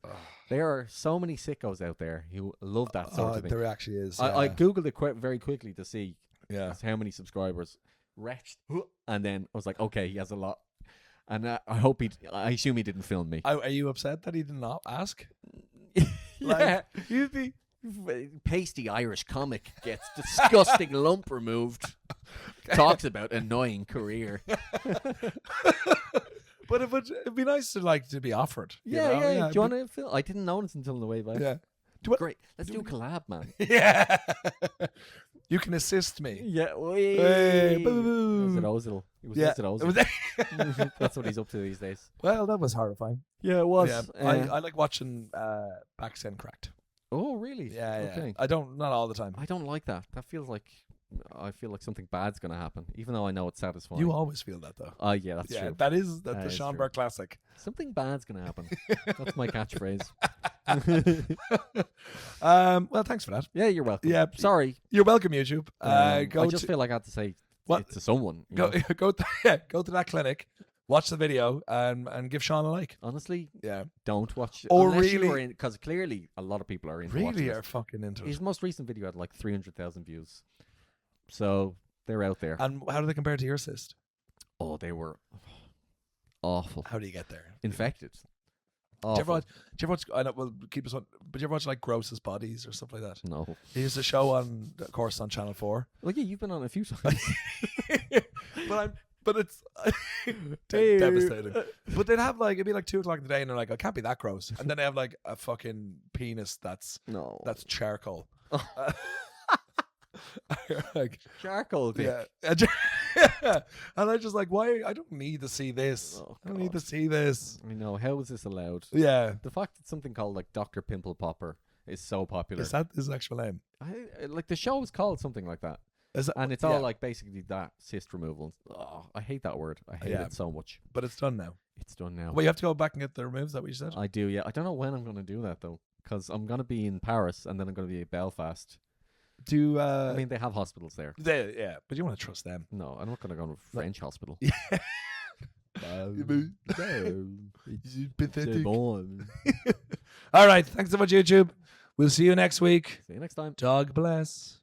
There are so many sickos out there who love that sort of thing. There actually is. I googled it very quickly to see how many subscribers. Wretched. And then I was like, okay, he has a lot. And I assume he didn't film me. Are you upset that he did not ask? Yeah. You'd be pasty Irish comic gets disgusting lump removed. Talks about annoying career. But it'd be nice to be offered. Yeah. Do you want to film? I didn't notice until on the way back. Yeah. Great. Let's do a collab, man. Yeah. You can assist me. Yeah. Hey, was it Ozil? It was Ozil. That's what he's up to these days. Well, that was horrifying. Yeah, it was. Yeah, I like watching Backs End Cracked. Oh, really? Yeah. Okay. Not all the time. I don't like that. I feel like something bad's going to happen, even though I know it's satisfying. You always feel that, though. Yeah, that's true. That's the Sean Burke classic. Something bad's going to happen. That's my catchphrase. Well, thanks for that. Yeah, you're welcome. Yeah, sorry. You're welcome, YouTube. I just feel like I have to say it to someone. Go to that clinic. Watch the video and give Sean a like. Honestly, don't watch. Or really, because clearly a lot of people are into really are fucking into it. His most recent video had like 300,000 views, so they're out there. And how do they compare to your cyst? Oh, they were awful. How do you get there? Infected. Do you ever watch? I know. Well, keep us on. But do you ever watch like Gross's Bodies or stuff like that? No. He used a show on, of course, on Channel 4. Well, yeah, you've been on a few times. But it's devastating. But they'd have it'd be like 2 o'clock in the day, and they're like, "I can't be that gross." And then they have like a fucking penis that's charcoal. Like charcoal dick. Yeah. And I'm just like, why? I don't need to see this. I don't need to see this. I know. How is this allowed? Yeah. The fact that something called like Dr. Pimple Popper is so popular. Is that his actual name? Like the show is called something like that. And it's all like basically that cyst removal. Oh, I hate that word. I hate it so much. But it's done now. It's done now. Well, you have to go back and get the removed. Is that what you said? I do, yeah. I don't know when I'm going to do that though, because I'm going to be in Paris and then I'm going to be in Belfast. I mean, they have hospitals there. Yeah, but you want to trust them. No, I'm not going to go to a French hospital. Pathetic. All right, thanks so much, YouTube. We'll see you next week. See you next time. Dog bless.